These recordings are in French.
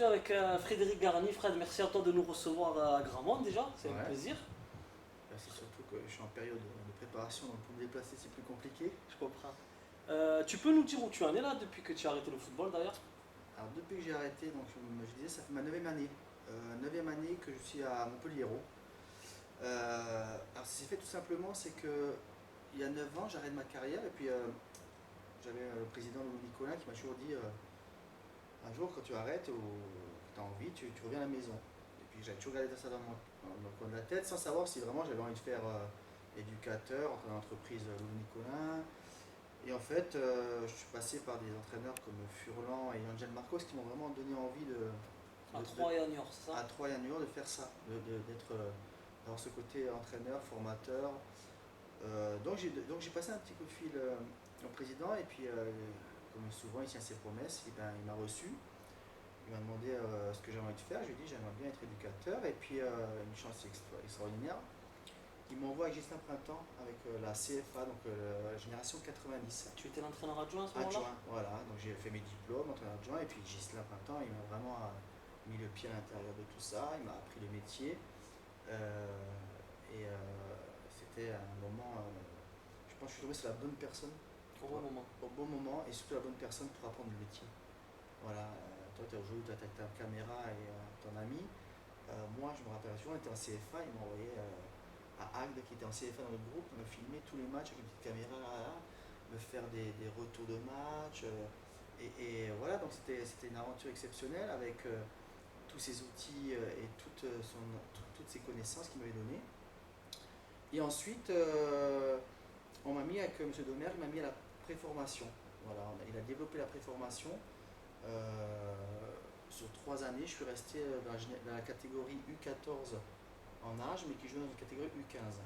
avec Frédéric Garani. Fred, merci à toi de nous recevoir à Gramont déjà, c'est un Ouais. plaisir. Là, c'est surtout que je suis en période de préparation, donc pour me déplacer, c'est plus compliqué. Je comprends. Tu peux nous dire où tu en es là depuis que tu as arrêté le football d'ailleurs? Alors, depuis que j'ai arrêté, donc je disais, ça fait ma neuvième année. Neuvième année que je suis à Montpellier. Alors, ce qui s'est fait tout simplement, c'est que il y a 9 ans, j'arrête ma carrière et puis j'avais le président Louis Nicolas qui m'a toujours dit un jour, quand tu arrêtes ou que tu as envie, tu reviens à la maison. Et puis j'avais toujours gardé ça dans le coin de la tête sans savoir si vraiment j'avais envie de faire éducateur, entrer dans l'entreprise Louis Nicolas. Et en fait, je suis passé par des entraîneurs comme Furlan et Angel Marcos qui m'ont vraiment donné envie À 3 et à Niort, c'est à ça? 3 et à New de faire ça, d'être, d'avoir ce côté entraîneur, formateur. Donc j'ai passé un petit coup de fil au président et puis comme souvent il tient ses promesses, il m'a reçu. Il m'a demandé ce que j'avais envie de faire. Je lui ai dit j'aimerais bien être éducateur et puis une chance extraordinaire. Il m'envoie avec Gislain Printemps avec la CFA, donc la génération 90. Tu étais l'entraîneur adjoint à ce moment-là? Adjoint, voilà. Donc j'ai fait mes diplômes, entraîneur adjoint, et puis Gislain Printemps, il m'a vraiment mis le pied à l'intérieur de tout ça. Il m'a appris le métier. Et c'était un moment, je pense que je suis tombé sur la bonne personne Au bon moment. au bon moment et surtout la bonne personne pour apprendre le métier. Voilà, toi tu as aujourd'hui tu as ta caméra et ton ami. Moi je me rappelle, on était en CFA, il m'a envoyé à Agde qui était en CFA dans notre groupe, me filmer tous les matchs avec une petite caméra, là, me faire des retours de match. Et voilà, donc c'était une aventure exceptionnelle avec tous ces outils et toutes ces connaissances qu'il m'avait données. Et ensuite, on m'a mis avec M. Domer, il m'a mis à la préformation. Voilà, il a développé la préformation. Sur 3 années, je suis resté dans la catégorie U14 en âge, mais qui joue dans une catégorie U15.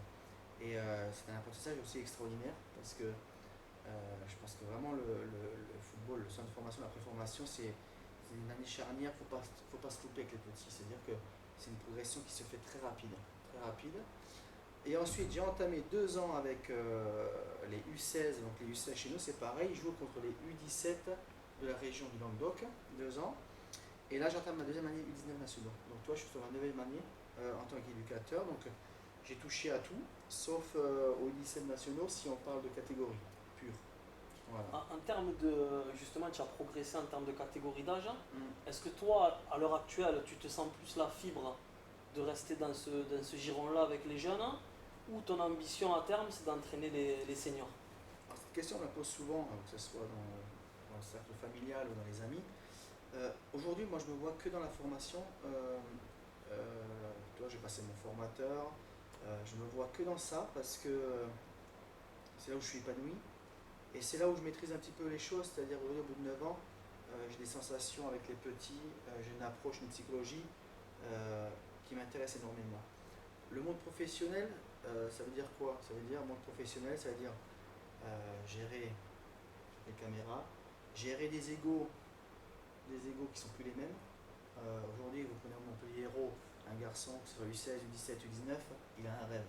Et c'est un apprentissage aussi extraordinaire parce que je pense que vraiment le football, le centre de formation, la préformation, c'est une année charnière, faut pas se louper avec les petits. C'est-à-dire que c'est une progression qui se fait très rapide. Très rapide. Et ensuite, j'ai entamé 2 ans avec les U16. Donc les U16 chez nous, c'est pareil. Ils jouent contre les U17 de la région du Languedoc, 2 ans. Et là, j'entame ma deuxième année U19 nationaux. Donc toi, je suis sur ma neuvième année en tant qu'éducateur. Donc j'ai touché à tout, sauf aux U17 nationaux si on parle de catégorie pure. Voilà. En termes de. Justement, tu as progressé en termes de catégorie d'âge. Mm. Est-ce que toi, à l'heure actuelle, tu te sens plus la fibre de rester dans ce giron-là avec les jeunes, ou ton ambition à terme, c'est d'entraîner les seniors? Alors, cette question, on la pose souvent, que ce soit dans le cercle familial ou dans les amis. Aujourd'hui, moi, je me vois que dans la formation. Toi, j'ai passé mon formateur. Je me vois que dans ça parce que c'est là où je suis épanoui. Et c'est là où je maîtrise un petit peu les choses, c'est-à-dire au bout de 9 ans, j'ai des sensations avec les petits, j'ai une approche, une psychologie qui m'intéresse énormément. Le monde professionnel, ça veut dire quoi? Ça veut dire, monde professionnel, ça veut dire gérer les caméras, gérer des égos qui sont plus les mêmes. Aujourd'hui, vous prenez Montpellier Hérault, un garçon, que ce soit U16, U17, U19, il a un rêve,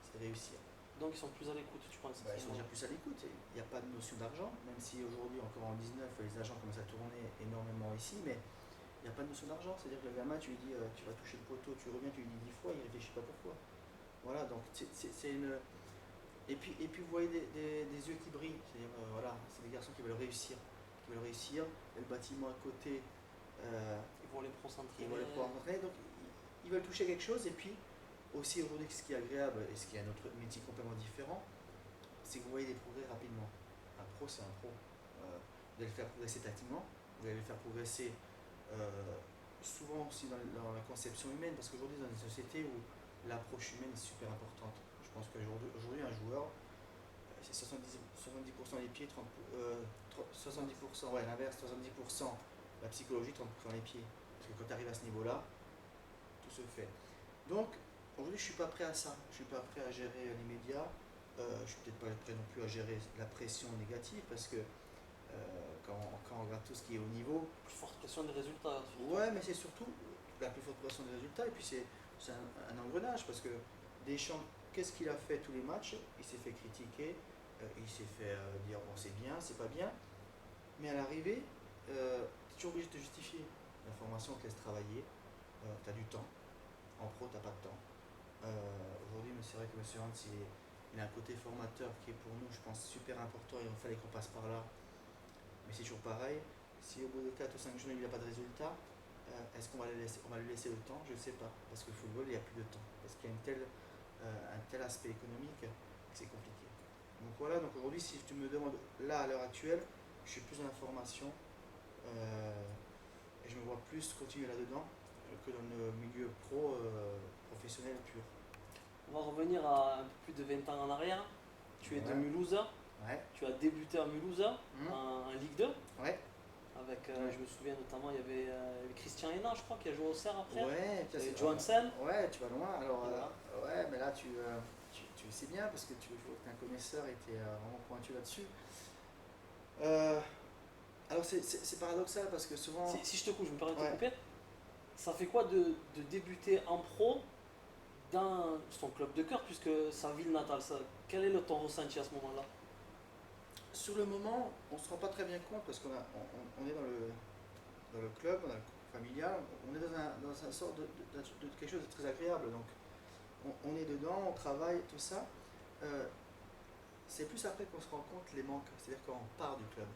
c'est de réussir. Donc ils sont plus à l'écoute, tu penses? Ils sont déjà plus à l'écoute. Il n'y a pas de notion d'argent, même si aujourd'hui, encore en 19, les agents commencent à tourner énormément ici, mais il n'y a pas de notion d'argent. C'est-à-dire que le gamin, tu lui dis, tu vas toucher le poteau, tu reviens, tu lui dis 10 fois, il ne réfléchit pas pourquoi. Voilà, donc c'est une. Et puis vous voyez des yeux qui brillent, c'est-à-dire, voilà, c'est des garçons qui veulent réussir. Et le bâtiment à côté, Ils vont les pros ils s'entraîner. vont les pouvoir entraîner, donc ils veulent toucher quelque chose. Et puis aussi aujourd'hui, ce qui est agréable, et ce qui est un autre métier complètement différent, c'est que vous voyez des progrès rapidement. Un pro, c'est un pro. Vous allez le faire progresser tactiquement, vous allez le faire progresser souvent aussi dans la conception humaine, parce qu'aujourd'hui, dans une société où l'approche humaine est super importante, je pense qu'aujourd'hui, un joueur, c'est 70% les pieds, 70%, ouais, l'inverse, 70% la psychologie, 30% les pieds. Parce que quand tu arrives à ce niveau-là, tout se fait. Donc, aujourd'hui, je ne suis pas prêt à ça. Je ne suis pas prêt à gérer les médias. Je ne suis peut-être pas prêt non plus à gérer la pression négative parce que quand on regarde tout ce qui est au niveau, Plus forte pression des résultats, surtout. ouais, mais c'est surtout la plus forte pression des résultats. Et puis c'est un engrenage parce que Deschamps, qu'est-ce qu'il a fait tous les matchs? Il s'est fait critiquer, il s'est fait dire bon, c'est bien, c'est pas bien. Mais à l'arrivée, tu es toujours obligé de te justifier. La formation te laisse travailler, tu as du temps. En pro, tu n'as pas de temps. Aujourd'hui, c'est vrai que M. Hans, il a un côté formateur qui est pour nous, je pense, super important et il fallait qu'on passe par là. Mais c'est toujours pareil. Si au bout de 4 ou 5 journées, il n'y a pas de résultat, est-ce qu'on va, on va lui laisser le temps? Je ne sais pas. Parce que le football, il n'y a plus de temps. Parce qu'il y a un tel aspect économique que c'est compliqué. Donc voilà, donc aujourd'hui, si tu me demandes, là, à l'heure actuelle, je suis plus dans la formation et je me vois plus continuer là-dedans que dans le milieu professionnel pur. On va revenir à un peu plus de 20 ans en arrière. Tu es de Mulhouse. Ouais. Tu as débuté à Mulhouse en Ligue 2. Ouais. Avec, je me souviens notamment, il y avait Christian Hénin, je crois, qui a joué au Cerf après. Ouais, et Johansen. Ouais, tu vas loin. Alors, Voilà. ouais, mais là, tu sais bien parce que tu vois que tu es un connaisseur et tu es vraiment pointu là-dessus. Alors, c'est paradoxal parce que souvent. Si je te coupe, je me permets de te couper. Ça fait quoi de débuter en pro dans son club de cœur, puisque sa ville natale, quel est ton ressenti à ce moment-là? Sur le moment, on ne se rend pas très bien compte parce qu'on est dans le club, dans le familial, on est dans un sort de quelque chose de très agréable. Donc, on est dedans, on travaille, tout ça. C'est plus après qu'on se rend compte les manques, c'est-à-dire quand on part du club.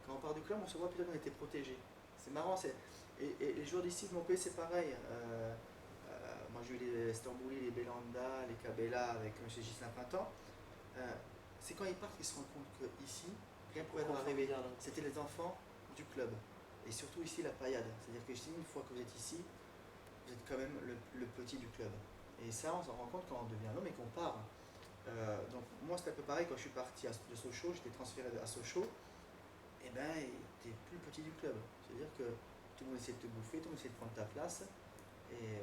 Quand on part du club, on se voit peut-être qu'on était protégé. C'est marrant, et les joueurs d'ici de mon pays, c'est pareil. Moi, j'ai eu les Stambouli, les Belanda, les Kabela avec M. Gislain Printemps. C'est quand ils partent qu'ils se rendent compte qu'ici, rien ne pouvait leur arriver. C'était les enfants du club. Et surtout ici, la paillade. C'est-à-dire que ici, une fois que vous êtes ici, vous êtes quand même le petit du club. Et ça, on s'en rend compte quand on devient un homme et qu'on part. Donc moi, c'était un peu pareil quand je suis parti de Sochaux, j'étais transféré à Sochaux. Et ben, tu es plus le petit du club. C'est-à-dire que tout le monde essaie de te bouffer, tout le monde essaie de prendre ta place et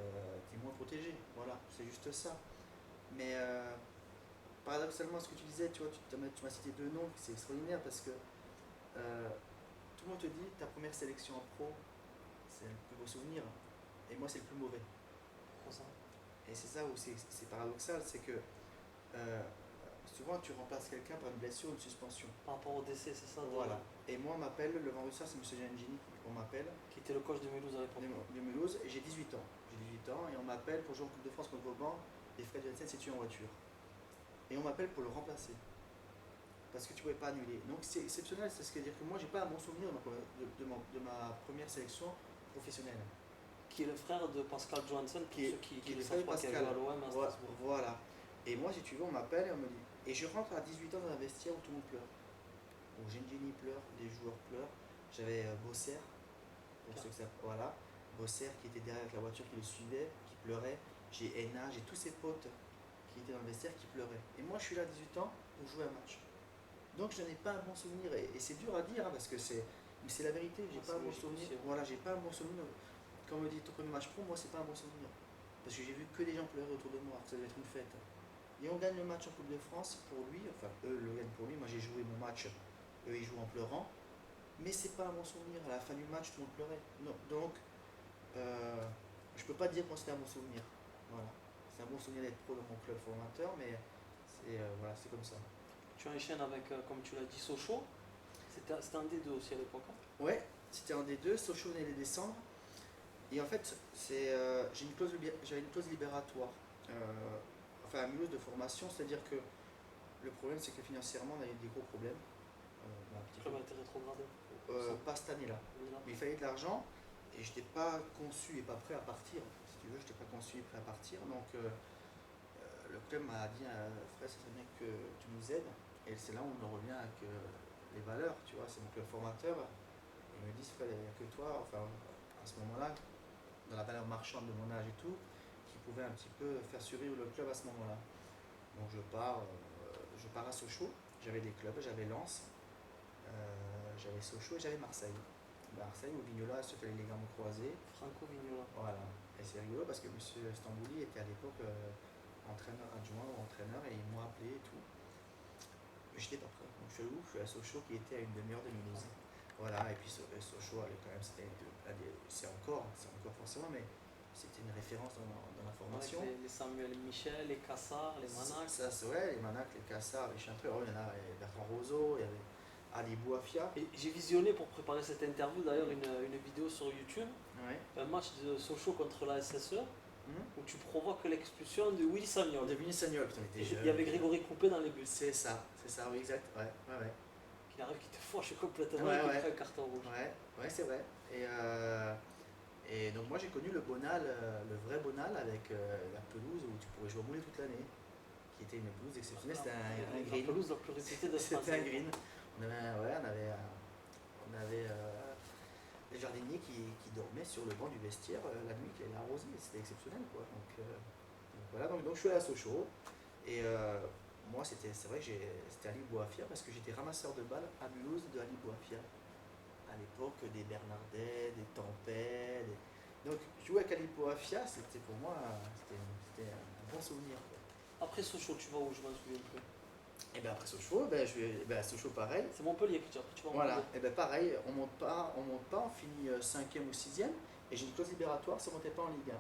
tu es moins protégé. Voilà, c'est juste ça. Mais paradoxalement, ce que tu disais, tu vois, tu m'as cité 2 noms, c'est extraordinaire parce que tout le monde te dit ta première sélection en pro, c'est le plus beau souvenir. Et moi, c'est le plus mauvais. Et c'est ça où c'est paradoxal, c'est que souvent tu remplaces quelqu'un par une blessure ou une suspension. Par rapport au décès, c'est ça? Voilà. Et moi, on m'appelle, le vendredi soir, c'est M. Giangini, on m'appelle. Qui était le coach de Mulhouse à l'époque. De Mulhouse, et j'ai 18 ans. J'ai 18 ans, et on m'appelle pour jouer en Coupe de France contre Vauban, et Fred Janssen s'est tué en voiture. Et on m'appelle pour le remplacer. Parce que tu ne pouvais pas annuler. Donc c'est exceptionnel, c'est ce qui veut dire que moi, j'ai pas un bon souvenir de ma première sélection professionnelle. Qui est le frère de Pascal Johansen, qui est le frère de Pascal. À l'OM à Strasbourg. Voilà. Et moi, si tu veux, on m'appelle et on me dit. Et je rentre à 18 ans dans un vestiaire où tout le monde pleure. Où Gengini pleure, les joueurs pleurent. J'avais Bosser, pour ceux que ça. Voilà. Bosser qui était derrière avec la voiture qui le suivait, qui pleurait. J'ai Ena, j'ai tous ses potes qui étaient dans le vestiaire qui pleuraient. Et moi, je suis là à 18 ans pour jouer un match. Donc, je n'en ai pas un bon souvenir. Et c'est dur à dire, hein, parce que c'est la vérité. J'ai pas un bon souvenir. Voilà, j'ai pas un bon souvenir. Quand on me dit ton premier match pro, moi, c'est pas un bon souvenir. Parce que j'ai vu que des gens pleurer autour de moi, ça devait être une fête. Et on gagne le match en Coupe de France pour lui, enfin eux le gagnent pour lui, moi j'ai joué mon match, eux ils jouent en pleurant, mais c'est pas un bon souvenir, à la fin du match tout le monde pleurait. Non, donc je peux pas dire que c'était un bon souvenir. Voilà. C'est un bon souvenir d'être pro dans mon club formateur, mais voilà, c'est comme ça. Tu enchaînes avec, comme tu l'as dit, Sochaux. C'était un D2 aussi à l'époque. Ouais, c'était un D2, Sochaux venait de descendre. Et en fait, j'avais une clause libératoire. Enfin, un Mulhouse de formation, c'est-à-dire que le problème, c'est que financièrement, on a eu des gros problèmes. Le club a été rétrogradé. Pas cette année-là. Mais il fallait de l'argent et je n'étais pas conçu et pas prêt à partir. Si tu veux, je n'étais pas conçu et prêt à partir. Donc, le club m'a dit Fred, ça serait bien que tu nous aides. Et c'est là où on en revient avec les valeurs. Tu vois, c'est mon club formateur. Et ils me disent Fred, il n'y a que toi. Enfin, à ce moment-là, dans la valeur marchande de mon âge et tout, qui pouvait un petit peu faire survivre le club à ce moment-là. Donc je pars à Sochaux, j'avais des clubs, j'avais Lens, j'avais Sochaux et j'avais Marseille. Marseille, au Vignola, se fait les ligaments croisés. Franco Vignola. Voilà. Et c'est rigolo parce que M. Stambouli était à l'époque entraîneur adjoint ou entraîneur et ils m'ont appelé et tout. Mais je n'étais pas prêt. Donc je suis où? Je suis à Sochaux qui était à une demi-heure de Mulhouse. Voilà, et puis Sochaux, quand même, c'est encore forcément, mais c'était une référence dans la formation. Avec les Samuel Michel, les Cassard, les Manac. Ouais, les Manac, les Cassard, les Champreux. Il y en a Bertrand Roseau, il y avait Ali Bouafia. Et j'ai visionné pour préparer cette interview d'ailleurs une vidéo sur YouTube, Ouais. un match de Sochaux contre la SSE, Mhm. où tu provoques l'expulsion de Willy Sagnol. De Vinny Sagnol, putain, il Et était jeune. il y avait Grégory Coupé dans les buts, C'est ça, oui, exact. Ouais, ouais, qui arrive, qui te fâche complètement Ouais, et qui ouais. prend un carton rouge. ouais, c'est vrai. Et donc moi j'ai connu le Bonal, le vrai Bonal avec la pelouse où tu pourrais jouer au bowling toute l'année, qui était une pelouse exceptionnelle, c'était un La green. pelouse la plus réputée de France. C'était un green. On avait les jardiniers qui dormaient sur le banc du vestiaire la nuit, qui allaient l'arroser, c'était exceptionnel quoi. Donc voilà, donc je suis allé à Sochaux et moi c'est vrai que c'était Ali Bouafia parce que j'étais ramasseur de balles à Mulhouse de Ali Bouafia. À l'époque des Bernardet, des Tempet. Donc jouer avec Ali Bouafia, c'était pour moi c'était un bon souvenir. Quoi. Après Sochaux, tu vas où? Je m'en souviens plus. Et bien après Sochaux, à Sochaux pareil. C'est Montpellier que tu après tu vas à Voilà, Montpellier. et bien pareil, on monte pas, on finit 5e ou 6e, et j'ai une clause libératoire si on ne montait pas en Ligue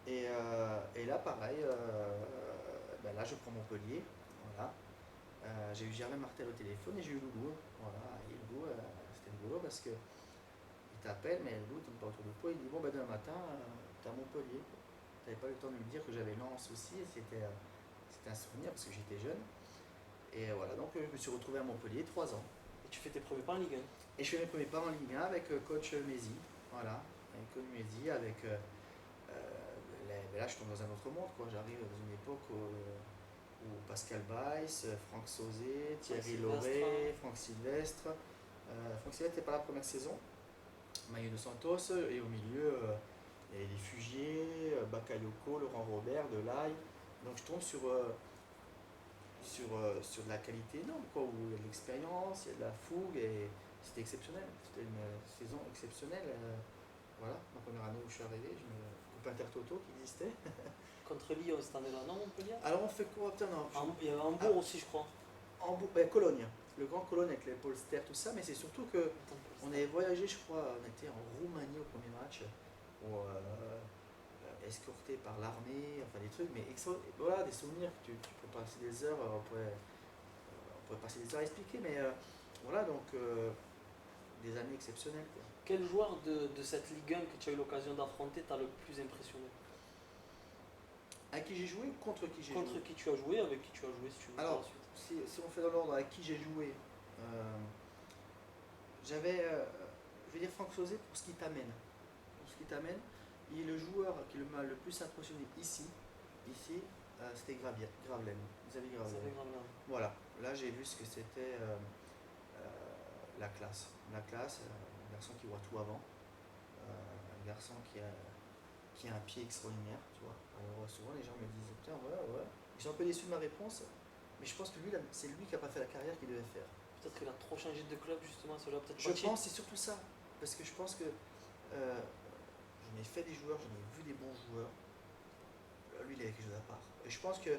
1. Et là pareil, là je prends Montpellier, voilà. J'ai eu Germain Martel au téléphone et j'ai eu Loulou. Voilà, et Loulou, c'était rigolo parce que il t'appelle, mais Loulou ne tourne pas autour de toi, il dit bon demain matin, t'es à Montpellier. T'avais pas eu le temps de lui dire que j'avais Lens aussi, et c'était un souvenir parce que j'étais jeune. Et voilà, donc je me suis retrouvé à Montpellier 3 ans. Et tu fais tes premiers pas en Ligue 1. Et je fais mes premiers pas en Ligue 1 avec coach Mézi. Voilà, avec coach Mézi, avec. Là, je tombe dans un autre monde, quoi. J'arrive dans une époque où Pascal Weiss, Franck Sauzet, Thierry Lauré, Franck Sylvestre. Franck Sylvestre n'était pas la première saison. Maillot de Santos, et au milieu, les Fugier, Bakayoko, Laurent Robert, Delaye. Donc je tombe sur de la qualité énorme, quoi, où il y a de l'expérience, il y a de la fougue, et c'était exceptionnel. C'était une saison exceptionnelle. Voilà, ma première année où je suis arrivé, je me coupe Intertoto qui existait. Contre Lyon cette année-là, non Montpellier? Alors on fait quoi? Putain, non. Il y avait Hambourg aussi, je crois. Cologne, le grand Cologne avec les Polster, tout ça, mais c'est surtout que on avait voyagé, je crois, on était en Roumanie au premier match, escorté par l'armée, enfin des trucs, mais voilà, des souvenirs que tu peux passer des heures, on pourrait passer des heures à expliquer, mais voilà, donc des années exceptionnelles. Quoi. Quel joueur de cette Ligue 1 que tu as eu l'occasion d'affronter t'a le plus impressionné? À qui j'ai joué ou contre qui j'ai joué? Contre qui tu as joué, avec qui tu as joué si tu veux. Alors, par la suite. si on fait dans l'ordre à qui j'ai joué, j'avais, je vais dire Franck Sauzet pour ce qui t'amène. Il est le joueur qui m'a le plus impressionné ici, c'était Gravelaine. Xavier Ça Gravelaine. fait grave là. Voilà, là j'ai vu ce que c'était la classe. Un garçon qui voit tout avant, un garçon qui a un pied extraordinaire, tu vois. Alors souvent les gens me disent, putain, ouais. Ils sont un peu déçus de ma réponse, mais je pense que c'est lui qui n'a pas fait la carrière qu'il devait faire. Peut-être qu'il a trop changé de club justement, ça lui a peut-être Je pense que c'est surtout ça, parce que je pense que j'en ai fait des joueurs, j'en ai vu des bons joueurs. Lui, il avait quelque chose à part. Et je pense que,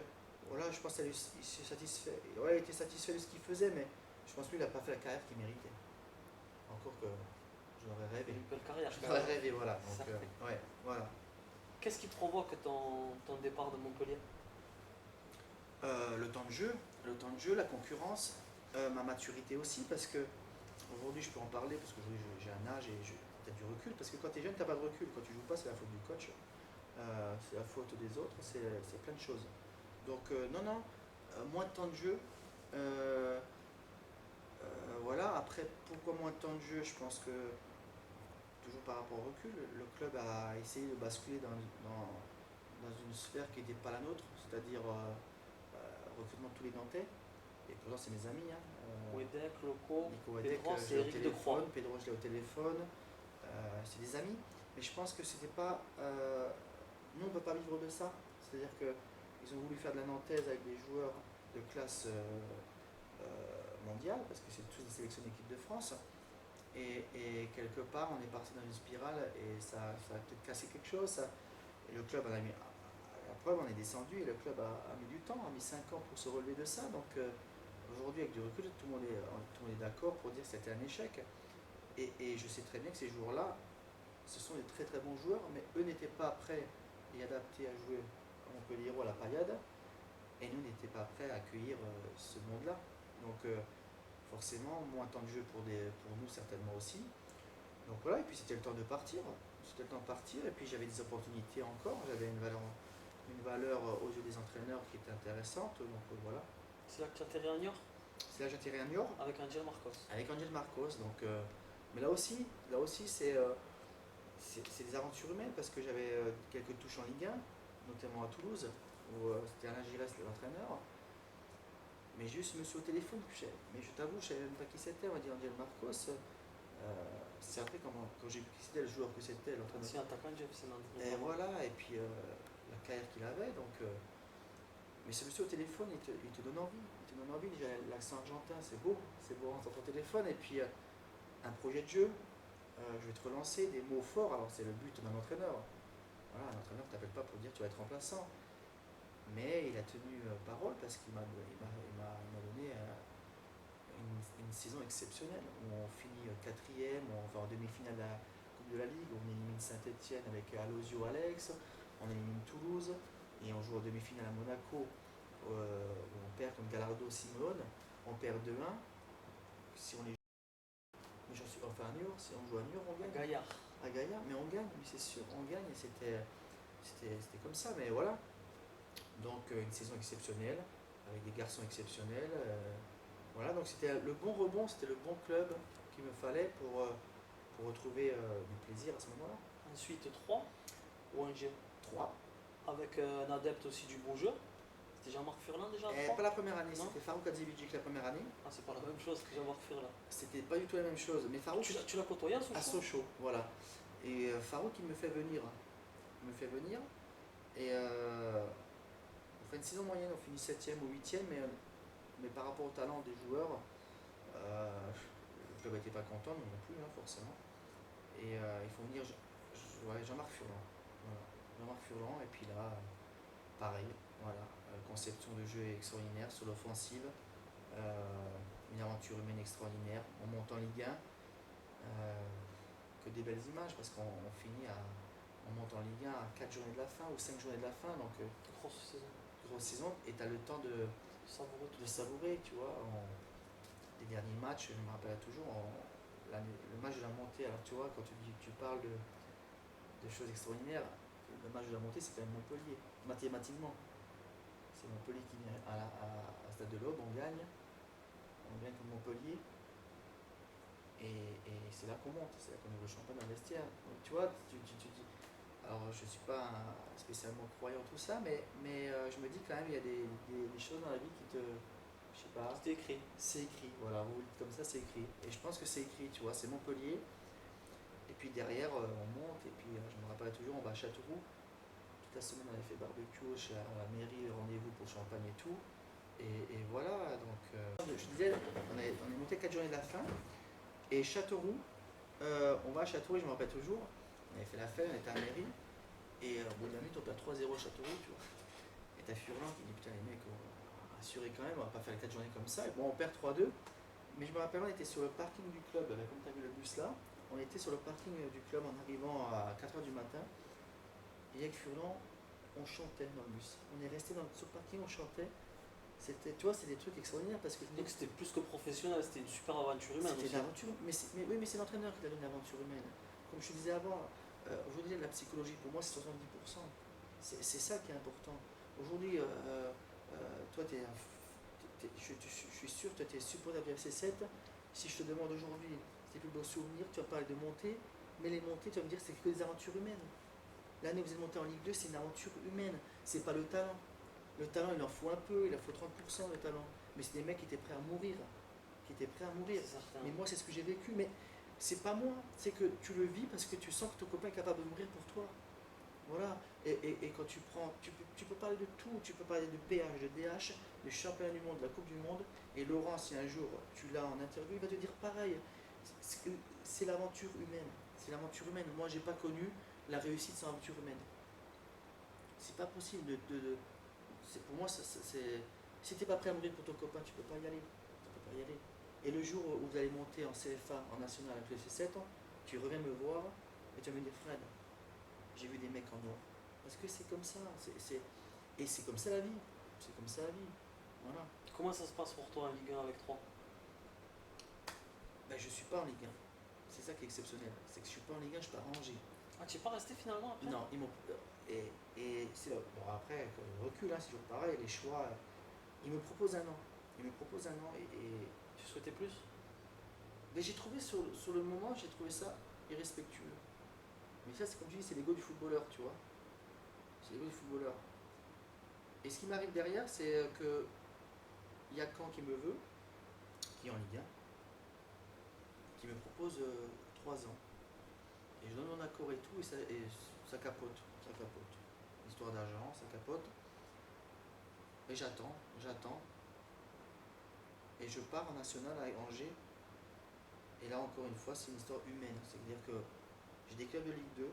voilà, il s'est satisfait. Ouais, il était satisfait de ce qu'il faisait, mais je pense que lui, il n'a pas fait la carrière qu'il méritait. Encore que j'en aurais rêvé. Une belle carrière. J'en aurais rêvé, voilà. Donc, ouais, voilà. Qu'est-ce qui provoque ton départ de Montpellier? Le temps de jeu, la concurrence, ma maturité aussi, parce que aujourd'hui je peux en parler, parce qu'aujourd'hui j'ai un âge et j'ai peut-être du recul, parce que quand tu es jeune, tu n'as pas de recul. Quand tu joues pas, c'est la faute du coach, c'est la faute des autres, c'est plein de choses. Donc non, moins de temps de jeu. Voilà, après, pourquoi moins de temps de jeu? Je pense que, toujours par rapport au recul, le club a essayé de basculer dans une sphère qui n'était pas la nôtre, c'est-à-dire recrutement de tous les Nantais, et pourtant c'est mes amis. Wedek, Loco, Nico Wedek, Pedro, c'est Eric Decroix. Pedro, je l'ai au téléphone, c'est des amis, mais je pense que c'était pas. Nous, on ne peut pas vivre de ça, c'est-à-dire qu'ils ont voulu faire de la nantaise avec des joueurs de classe mondiale, parce que c'est tous des sélections d'équipe de France. Et quelque part, on est parti dans une spirale et ça a peut-être cassé quelque chose. Et le club en a mis. La preuve, on est descendu et le club a mis du temps, a mis 5 ans pour se relever de ça. Donc aujourd'hui, avec du recul, tout le monde est d'accord pour dire que c'était un échec. Et je sais très bien que ces joueurs-là, ce sont des très très bons joueurs, mais eux n'étaient pas prêts et adaptés à jouer à Montpellier ou à la Payade. Et nous n'étions pas prêts à accueillir ce monde-là. Donc forcément, moins de temps de jeu pour nous certainement aussi. Donc voilà, et puis c'était le temps de partir. C'était le temps de partir, et puis j'avais des opportunités encore. J'avais une valeur aux yeux des entraîneurs qui était intéressante. Donc voilà. C'est là que tu atterris à Niort C'est là que j'atterris à Niort avec Angel Marcos. avec Angel Marcos. Donc, mais là aussi c'est des aventures humaines parce que j'avais quelques touches en Ligue 1, notamment à Toulouse, où c'était Alain Giresse l'entraîneur. Mais juste, je me suis au téléphone, mais je t'avoue, je ne savais même pas qui c'était. On m'a dit Angel Marcos. C'est après quand j'ai vu qui c'était le joueur que c'était, l'entraîneur. C'est un attaquant Jeff, c'est Et voilà, et puis la carrière qu'il avait. Donc, mais ce monsieur au téléphone, il te donne envie. Il te donne envie. Déjà, l'accent argentin, c'est beau en entendre au téléphone. Et puis, un projet de jeu, je vais te relancer, des mots forts. Alors, c'est le but d'un entraîneur. Voilà, un entraîneur ne t'appelle pas pour dire tu vas être remplaçant. Mais il a tenu parole parce qu'il m'a donné une saison exceptionnelle où on finit quatrième, on va en demi-finale de la Coupe de la Ligue, on élimine Saint-Etienne avec Alozio Alex, on élimine Toulouse et on joue en demi-finale à Monaco où on perd contre Gallardo Simone, on perd 2-1. Si on les mais j'en suis enfin à Niort, si on joue à Niort, on gagne. À Gaillard, mais on gagne, oui c'est sûr, on gagne et c'était comme ça, mais voilà. Donc une saison exceptionnelle, avec des garçons exceptionnels. Voilà, donc c'était le bon rebond, c'était le bon club qu'il me fallait pour retrouver du plaisir à ce moment-là. Ensuite 3 ou Angers 3. avec un adepte aussi du beau jeu. C'était Jean-Marc Furlan déjà à 3 Pas la première année, non, c'était Farouk Hadzividjic la première année. Ah, c'est pas la même chose que Jean-Marc Furlan. C'était pas du tout la même chose, mais Farouk. Tu l'as côtoyé à Sochaux? À Sochaux, voilà. Et Farouk, il me fait venir. Et on fait une saison moyenne, on finit 7ème ou 8ème, mais par rapport au talent des joueurs, le club n'était pas content, mais non plus, hein, forcément. Et il faut venir Jean-Marc Furlan. Voilà. Jean-Marc Furlan, et puis là, pareil, voilà, conception de jeu extraordinaire sur l'offensive, une aventure humaine extraordinaire. On monte en Ligue 1, que des belles images, parce qu'on on monte en Ligue 1 à 4 journées de la fin ou 5 journées de la fin, donc grosse saison, et tu as le temps de savourer, tu vois. Les derniers matchs, je me rappelle toujours, le match de la montée, alors tu vois, quand tu parles de choses extraordinaires, le match de la montée, c'est quand même Montpellier, mathématiquement. C'est Montpellier qui vient à Stade de l'Aube, on gagne contre Montpellier, et c'est là qu'on monte, c'est là qu'on est le champion d'un vestiaire. Donc tu vois, tu dis, alors je ne suis pas spécialement croyant tout ça, mais je me dis quand même, il y a des choses dans la vie qui te... Je sais pas. C'était écrit. C'est écrit, voilà, vous le dites comme ça, c'est écrit. Et je pense que c'est écrit, tu vois, c'est Montpellier. Et puis derrière, on monte, et puis je me rappelle toujours, on va à Châteauroux. Toute la semaine, on avait fait barbecue à la mairie, rendez-vous pour champagne et tout. Et voilà, donc je disais, on est monté 4 journées de la fin. Et Châteauroux, on va à Châteauroux, je me rappelle toujours, on avait fait la fête, on était à la mairie. Et au bout de la minute, on perd 3-0 à Châteauroux, tu vois. Et t'as Furlan qui dit, putain, les mecs, assuré quand même, on va pas faire les 4 journées comme ça. Et bon, on perd 3-2. Mais je me rappelle, on était sur le parking du club, comme tu as vu le bus là. On était sur le parking du club en arrivant à 4h du matin. Et avec Furlan, on chantait dans le bus. On est resté sur le parking, on chantait. C'était, tu vois, c'est des trucs extraordinaires parce que. Donc c'était plus que professionnel, c'était une super aventure humaine. C'était une aventure, mais oui, mais c'est l'entraîneur qui a donné une aventure humaine. Comme je te disais avant, aujourd'hui, la psychologie, pour moi, c'est 70%. C'est ça qui est important. Aujourd'hui, toi, je suis sûr que tu es supporter du FC7. Si je te demande aujourd'hui tes plus beaux souvenirs, tu vas parler de montée, mais les montées, tu vas me dire que c'est que des aventures humaines. L'année où vous êtes monté en Ligue 2, c'est une aventure humaine, c'est pas le talent. Le talent, il en faut un peu, il en faut 30% de talent. Mais c'est des mecs qui étaient prêts à mourir. Mais moi, c'est ce que j'ai vécu. Mais c'est pas moi, c'est que tu le vis parce que tu sens que ton copain est capable de mourir pour toi. Voilà. Et quand tu prends, tu peux parler de tout, tu peux parler de PH, de DH, du championnat du monde, de la Coupe du Monde. Et Laurent, si un jour tu l'as en interview, il va te dire pareil. C'est l'aventure humaine. C'est l'aventure humaine. Moi, j'ai pas connu la réussite sans aventure humaine. C'est pas possible pour moi, si t'es pas prêt à mourir pour ton copain, tu peux pas y aller. Et le jour où vous allez monter en CFA, en national avec le C7, tu reviens me voir et tu vas me dire Fred, j'ai vu des mecs en or. Parce que c'est comme ça. Et c'est comme ça la vie. Voilà. Comment ça se passe pour toi en Ligue 1 avec 3? ben, je ne suis pas en Ligue 1. C'est ça qui est exceptionnel. C'est que je ne suis pas en Ligue 1, je pars à Angers. Ah, tu n'es pas resté finalement après? Non, ils m'ont. Et c'est bon, après, avec le recul, hein, c'est toujours pareil, les choix. Ils me proposent un an. Ils me proposent un an et Tu souhaitais plus? mais j'ai trouvé sur le moment, j'ai trouvé ça irrespectueux. Mais ça, c'est comme tu dis, c'est l'ego du footballeur, tu vois. C'est l'ego du footballeur. Et ce qui m'arrive derrière, c'est que il y a Caen qui me veut, qui est en Ligue 1, qui me propose 3 ans. Et je donne mon accord et tout, et ça capote. Ça capote. Histoire d'argent, ça capote. Et j'attends. Et je pars en national à Angers. Et là, encore une fois, c'est une histoire humaine. C'est-à-dire que j'ai des clubs de Ligue 2.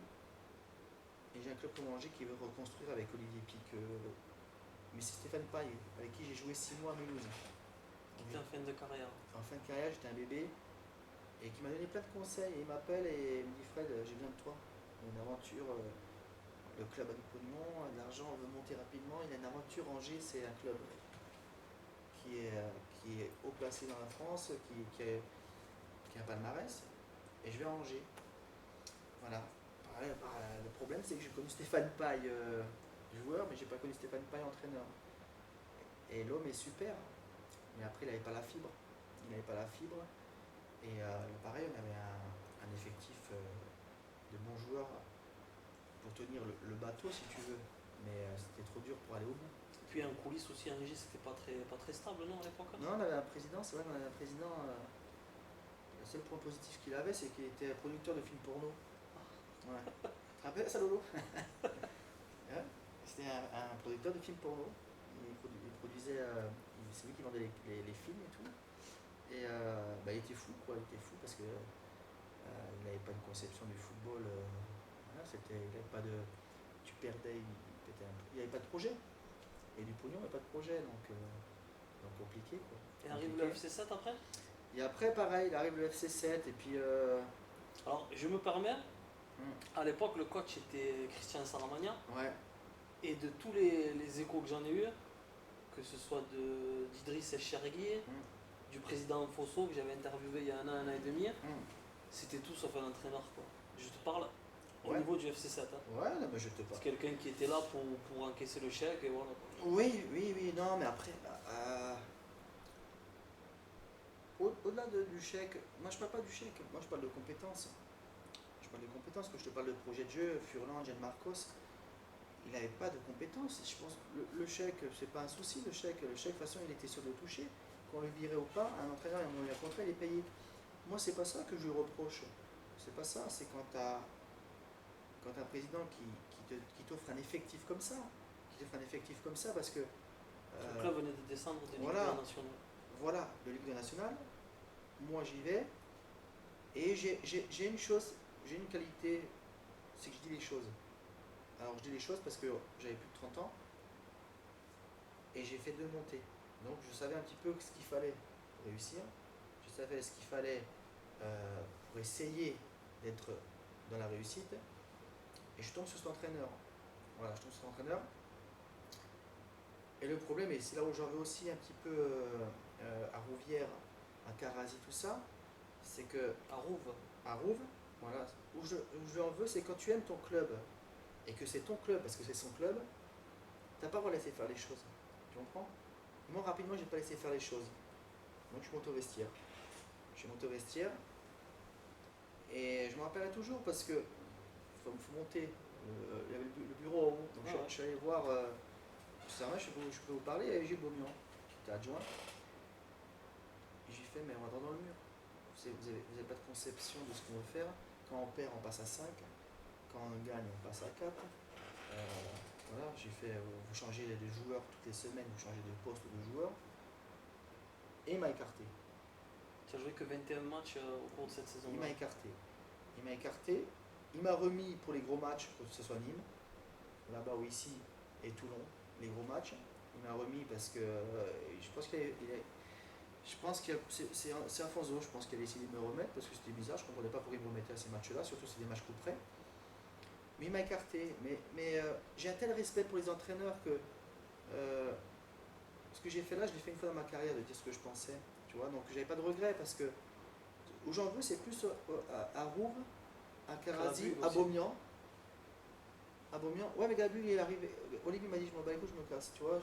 Et j'ai un club comme Angers qui veut reconstruire avec Olivier Pic. Mais c'est Stéphane Paille, avec qui j'ai joué 6 mois à Mulhouse. Qui était en fin de carrière. En fin de carrière, j'étais un bébé. Et qui m'a donné plein de conseils. Et il m'appelle et il me dit Fred, j'ai besoin de toi. Il y a une aventure. Le club a du pognon, de l'argent, on veut monter rapidement. Il y a une aventure. Angers, c'est un club qui est haut placé dans la France, qui a un palmarès. Et je vais à Angers. Voilà. Pareil, le problème, c'est que j'ai connu Stéphane Paille, joueur, mais j'ai pas connu Stéphane Paille, entraîneur. Et l'homme est super. Mais après, il n'avait pas la fibre. Et pareil, on avait un effectif de bons joueurs pour tenir le bateau, si tu veux. Mais c'était trop dur pour aller au bout. Et puis en coulisses aussi, Régis, c'était pas très stable, non, à l'époque? Non, on avait un président, c'est vrai qu'on avait un président. Le seul point positif qu'il avait, c'est qu'il était producteur de films porno. Ouais. Tu te rappelles ça, Lolo? Ouais. C'était un producteur de films porno. Il produisait. C'est lui qui vendait les films et tout. Et il était fou, quoi. Il était fou parce que il n'avait pas une conception du football. Voilà, il n'avait pas de. Tu perdais, il n'y avait pas de projet. Et du pognon, il n'y avait pas de projet. Donc compliqué, quoi. Et arrive le FC7 après? Et après, pareil, il arrive le FC7. Et puis. Alors, je me permets, à l'époque, le coach était Christian Saramagna. Ouais. Et de tous les échos que j'en ai eu, que ce soit d'Idriss Chergui, du président Fosso que j'avais interviewé il y a un an et demi, c'était tout sauf un entraîneur, quoi. Je te parle au niveau du FC7. Hein. Ouais, non, mais je te parle. C'est quelqu'un qui était là pour encaisser le chèque et voilà. Oui, non, mais après, au-delà du chèque, moi je parle pas du chèque, moi je parle de compétences. Quand je te parle de projet de jeu, Furlan, Gianmarcos, il n'avait pas de compétences. Je pense que le chèque, c'est pas un souci, le chèque. Le chèque, de toute façon, il était sûr de toucher. Qu'on le virait ou pas, un entraîneur, il a un contrat, il est payé. Moi, c'est pas ça que je lui reproche. C'est pas ça, c'est quand tu as un président qui t'offre un effectif comme ça. Parce que. Le club venait de descendre de Ligue 2 nationale. Voilà, de Ligue 2 nationale. Moi, j'y vais. Et j'ai une qualité, c'est que je dis les choses. Alors je dis les choses parce que j'avais plus de 30 ans et j'ai fait 2 montées. Donc je savais un petit peu ce qu'il fallait pour réussir. Je savais ce qu'il fallait pour essayer d'être dans la réussite. Et je tombe sur cet entraîneur. Voilà, je tombe sur cet entraîneur. Et le problème, et c'est là où j'en veux aussi un petit peu à Rouvière, à Carazi, tout ça, c'est que... À Rouve, voilà. Où je en veux, c'est quand tu aimes ton club, et que c'est ton club, parce que c'est son club, t'as pas le droit de laisser faire les choses. Tu comprends? Moi, rapidement, j'ai pas laissé faire les choses. Donc, je monte au vestiaire. Et je me rappellerai toujours, parce que faut monter. Il y avait le bureau en haut. Donc, je suis allé voir... je peux vous parler avec Gilles Beaumian, qui était adjoint. Et j'ai fait, mais on va droit dans le mur. Vous n'avez pas de conception de ce qu'on veut faire. Quand on perd, on passe à 5. Quand on gagne, on passe à 4. Voilà, j'ai fait, vous changez de joueurs toutes les semaines, vous changez de poste de joueur. Et il m'a écarté. Tu as joué que 21 matchs au cours de cette saison-là. Il m'a écarté. Il m'a remis pour les gros matchs, que ce soit Nîmes, là-bas ou ici, et Toulon, les gros matchs. Il m'a remis parce que je pense que c'est Afonso, je pense qu'il a décidé de me remettre parce que c'était bizarre, je ne comprenais pas pourquoi il me remettait à ces matchs-là, surtout c'est des matchs coup près. Mais il m'a écarté. Mais j'ai un tel respect pour les entraîneurs que ce que j'ai fait là, je l'ai fait une fois dans ma carrière, de dire ce que je pensais. Tu vois, donc j'avais pas de regret parce que Où j'en veux, c'est plus à Rouve, à Karazi, Calabu à aussi. Beaumian. À Beaumian. Ouais, mais Gabu, il est arrivé. Olivier m'a dit, je m'en bats les couilles, je me casse. Tu vois,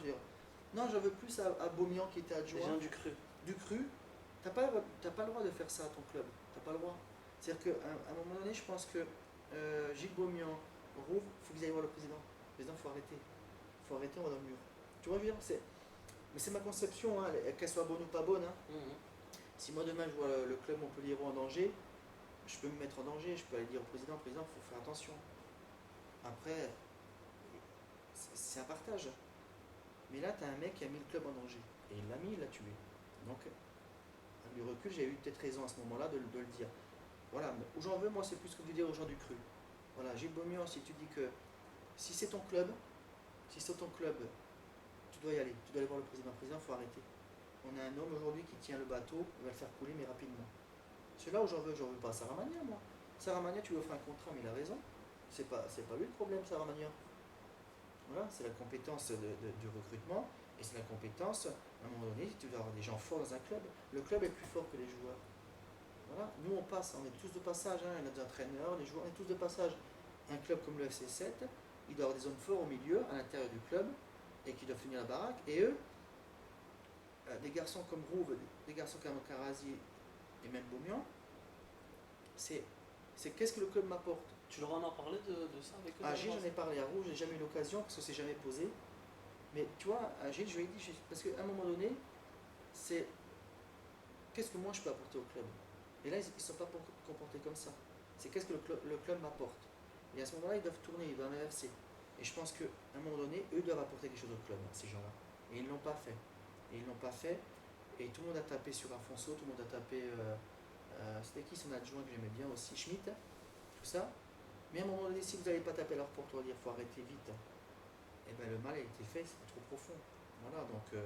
non, j'en veux plus à Beaumian qui était Les adjoint. gens du cru. Du cru, t'as pas le droit de faire ça à ton club. T'as pas le droit. C'est-à-dire qu'à un moment donné, je pense que Gilles Beaumian, Rouve, faut qu'ils aillent voir le président. Le président, faut arrêter. Faut arrêter, on va dans le mur. Tu vois, je veux dire, mais c'est ma conception, hein, qu'elle soit bonne ou pas bonne. Hein. Mhm. Si moi demain je vois le club Montpellier en danger, je peux me mettre en danger, je peux aller dire au président, il faut faire attention. Après, c'est un partage. Mais là, tu as un mec qui a mis le club en danger. Et il l'a mis, il l'a tué. Donc, du recul, j'ai eu peut-être raison à ce moment-là de le dire. Voilà, où j'en veux, moi, c'est plus ce que je veux dire aux gens du cru. Voilà, Gilles Beaumian, si tu dis que si c'est ton club, tu dois y aller. Tu dois aller voir le président. Le président, il faut arrêter. On a un homme aujourd'hui qui tient le bateau, il va le faire couler, mais rapidement. Celui-là où j'en veux pas Saramagna, moi. Saramagna, tu lui offres un contrat, mais il a raison. C'est pas lui le problème, Saramagna. Voilà, c'est la compétence du recrutement et c'est la compétence, à un moment donné, tu dois avoir des gens forts dans un club. Le club est plus fort que les joueurs. Voilà, nous on passe, on est tous de passage, hein. Il y a des entraîneurs, les joueurs, on est tous de passage. Un club comme le FC7, il doit avoir des hommes forts au milieu, à l'intérieur du club, et qui doivent tenir la baraque. Et eux, des garçons comme Rouve, des garçons comme Karazi et même Beaumian, c'est qu'est-ce que le club m'apporte. Tu leur en as parlé de ça avec eux? À Gilles, j'en ai parlé à Rouge, j'ai jamais eu l'occasion parce que c'est jamais posé. Mais tu vois, à Gilles, je lui ai dit, parce qu'à un moment donné, c'est qu'est-ce que moi je peux apporter au club. Et là, ils ne sont pas comportés comme ça. C'est qu'est-ce que le club m'apporte. Et à ce moment-là, ils doivent tourner, ils doivent inverser. Et je pense qu'à un moment donné, eux doivent apporter quelque chose au club, ces gens-là. Et ils ne l'ont pas fait. Et ils ne l'ont pas fait. Et tout le monde a tapé sur Afonso, tout le monde a tapé. C'était qui son adjoint que j'aimais bien aussi, Schmitt, tout ça. Mais à un moment donné, si vous n'allez pas taper leur porte, on va dire faut arrêter vite. Et bien le mal a été fait, c'était trop profond. Voilà, donc.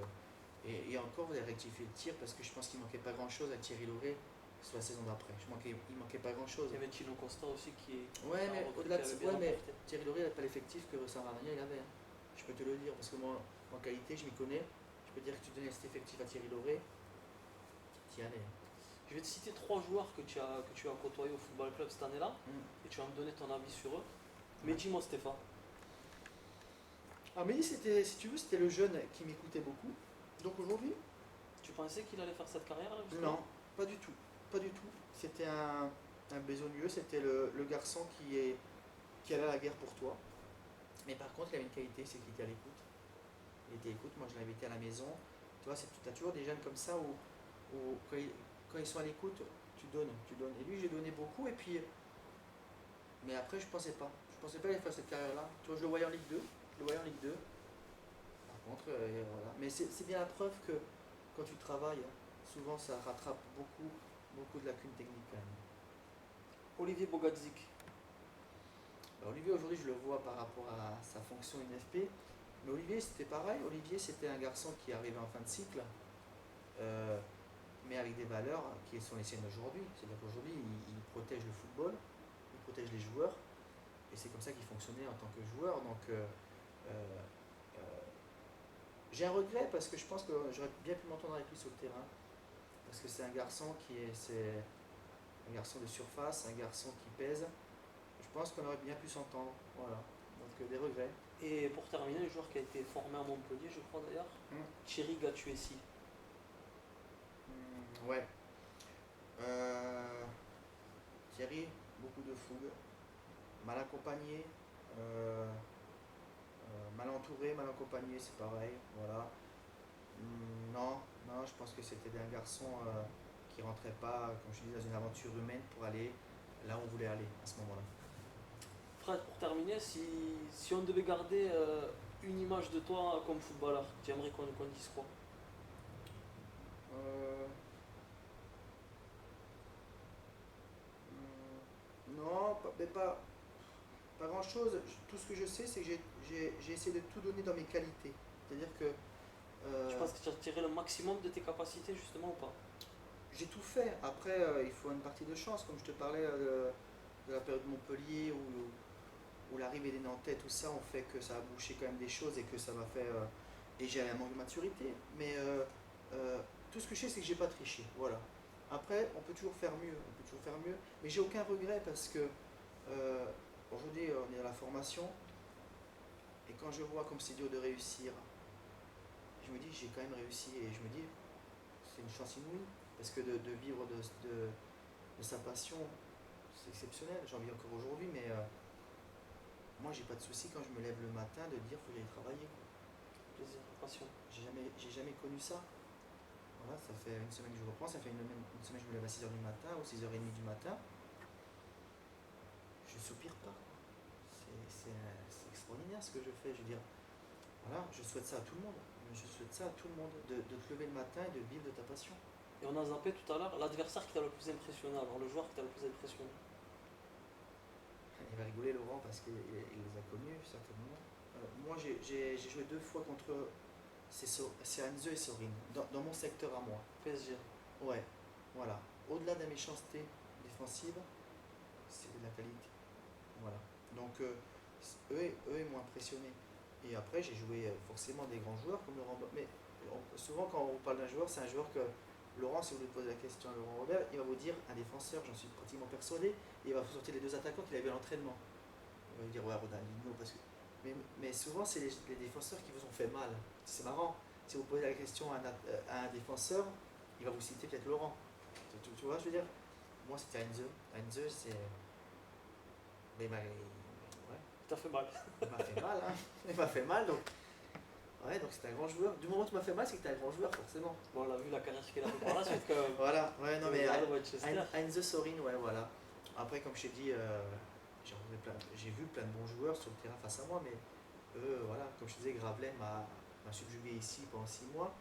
Et encore, vous avez rectifié le tir parce que je pense qu'il ne manquait pas grand-chose à Thierry Lauré sur la saison d'après. Il manquait pas grand-chose. Il y avait Tino Costa aussi qui Ouais, mais au-delà de ça, bien Thierry Lauré n'a pas l'effectif que Saramagna il avait. Hein. Je peux te le dire parce que moi, en qualité, je m'y connais. Je peux dire que tu donnais cet effectif à Thierry Lauré, tu y allais. Hein. Je vais te citer 3 joueurs que tu as côtoyés au football club cette année-là, Mm. et tu vas me donner ton avis sur eux. Mais dis-moi Stéphane. Ah, Mehdi, si tu veux, c'était le jeune qui m'écoutait beaucoup. Donc aujourd'hui, Tu pensais qu'il allait faire cette carrière là, justement? non, pas du tout. Pas du tout. C'était un besogneux, c'était le garçon qui allait à la guerre pour toi. Mais par contre, il avait une qualité, c'est qu'il était à l'écoute. Il était à l'écoute, moi je l'invitais à la maison. Tu vois, tu as toujours des jeunes comme ça où quand ils sont à l'écoute, tu donnes. Et lui, j'ai donné beaucoup, et puis. Mais après, je pensais pas. Je pensais pas qu'il allait faire cette carrière-là. Tu vois, je le voyais en Ligue 2. Par contre, voilà. Mais c'est bien la preuve que quand tu travailles, souvent ça rattrape beaucoup de lacunes techniques quand même. Olivier Bogadzik. Alors, Olivier, aujourd'hui, je le vois par rapport à sa fonction INFP. Mais Olivier, c'était pareil. Olivier, c'était un garçon qui arrivait en fin de cycle, mais avec des valeurs qui sont les siennes d'aujourd'hui. C'est-à-dire qu'aujourd'hui, il protège le football, il protège les joueurs, et c'est comme ça qu'il fonctionnait en tant que joueur. Donc, j'ai un regret parce que je pense que j'aurais bien pu m'entendre avec lui sur le terrain. Parce que c'est un garçon c'est un garçon de surface, un garçon qui pèse. Je pense qu'on aurait bien pu s'entendre. Voilà. Donc des regrets. Et pour terminer, le joueur qui a été formé à Montpellier, je crois d'ailleurs, Thierry Gatuessi. Ouais. Thierry, beaucoup de fougue, mal accompagné, mal entouré, mal accompagné, c'est pareil. Voilà. Non, je pense que c'était un garçon qui rentrait pas, comme je dis, dans une aventure humaine pour aller là où on voulait aller à ce moment-là. Fred, pour terminer, si on devait garder une image de toi comme footballeur, tu aimerais qu'on dise quoi? Non, pas grand-chose. Tout ce que je sais, c'est que j'ai essayé de tout donner dans mes qualités. C'est-à-dire que Tu penses que tu as tiré le maximum de tes capacités justement ou pas? j'ai tout fait. Après, il faut une partie de chance, comme je te parlais de la période de Montpellier où l'arrivée des Nantais, tout ça, on fait que ça a bouché quand même des choses et que ça m'a fait. Et j'ai un manque de maturité. Mais tout ce que je sais, c'est que j'ai pas triché. Voilà. Après, on peut toujours faire mieux, mais j'ai aucun regret parce que aujourd'hui on est à la formation et quand je vois comme c'est dur de réussir, je me dis j'ai quand même réussi et je me dis c'est une chance inouïe parce que de vivre de sa passion c'est exceptionnel, j'en vis encore aujourd'hui mais moi j'ai pas de souci quand je me lève le matin de dire faut que j'aille travailler. Plaisir, passion. J'ai jamais connu ça. Voilà, ça fait une semaine que je reprends, ça fait une semaine que je me lève à 6h du matin ou 6h30 du matin. Je soupire pas. C'est extraordinaire ce que je fais. Je veux dire, voilà, je souhaite ça à tout le monde. Je souhaite ça à tout le monde, de te lever le matin et de vivre de ta passion. Et on a zappé tout à l'heure l'adversaire qui t'a le plus impressionné, alors le joueur qui t'a le plus impressionné. Il va rigoler Laurent parce qu'il les a connus certainement. Moi j'ai joué 2 fois contre c'est Heinze et Sorin, dans mon secteur à moi. PSG. Ouais, voilà. Au-delà de la méchanceté défensive, c'est de la qualité. Voilà. Donc eux ils m'ont impressionné. Et après j'ai joué forcément des grands joueurs comme Laurent. Mais souvent quand on parle d'un joueur, c'est un joueur que Laurent, si vous lui posez la question à Laurent Robert, il va vous dire un défenseur, j'en suis pratiquement persuadé, et il va vous sortir les 2 attaquants qu'il a vu à l'entraînement. Il va vous dire ouais Ronaldinho parce que. Mais souvent c'est les défenseurs qui vous ont fait mal. C'est marrant. Si vous posez la question à un défenseur, il va vous citer peut-être Laurent. Tu vois, je veux dire, moi c'était Heinze. Heinze, c'est. Mais ouais. T'as fait mal. Il m'a fait mal, hein. Il m'a fait mal, donc. Ouais, donc c'est un grand joueur. Du moment où tu m'as fait mal, c'est que t'es un grand joueur, forcément. Bon, on a vu la carrière qu'il a fait par la suite quand même. Voilà, ouais, non mais. Manchester. Heinze Sorin, ouais, voilà. Après, comme je t'ai dit, j'ai vu plein de bons joueurs sur le terrain face à moi, mais eux, voilà, comme je te disais, Gravelet m'a subjugué ici pendant 6 mois.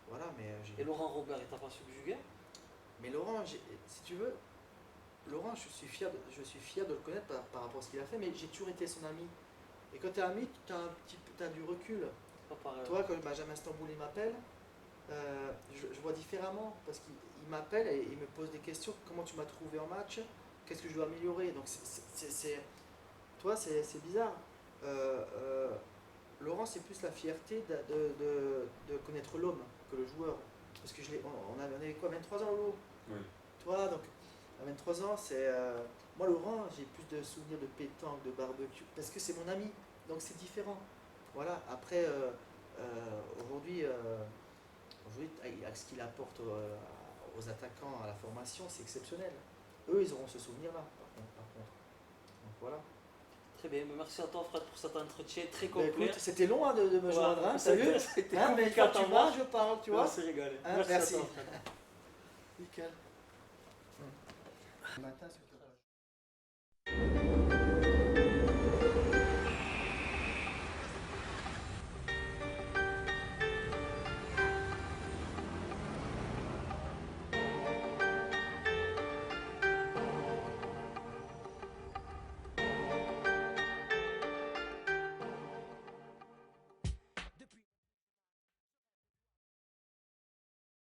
Voilà, mais Et Laurent Robert, il t'a pas subjugué? Mais Laurent, si tu veux, Laurent, je suis fier de le connaître par rapport à ce qu'il a fait, mais j'ai toujours été son ami. Et quand tu es ami, tu as du recul. Pas pareil. Toi, quand Benjamin Stamboul il m'appelle, je vois différemment, parce qu'il m'appelle et il me pose des questions. Comment tu m'as trouvé en match? Qu'est-ce que je dois améliorer? Donc, toi, c'est bizarre. Laurent, c'est plus la fierté de connaître l'homme que le joueur. Parce que on avait quoi, 23 ans, Lolo? Oui. Toi, donc, à 23 ans, c'est. Moi, Laurent, j'ai plus de souvenirs de pétanque, de barbecue, parce que c'est mon ami. Donc, c'est différent. Voilà, après, aujourd'hui, avec ce qu'il apporte aux attaquants à la formation, c'est exceptionnel. Eux, ils auront ce souvenir-là, par contre. Donc, voilà. Très bien, merci à toi Fred pour cet entretien très Bah, complet. écoute, c'était long hein, de me joindre, hein, t'as vu? C'était Hein, mais compliqué quand à tu t'avoir. vois, je parle, tu vois. On s'est régalé. Hein, Merci. merci. À toi, Fred. Nickel. Matin,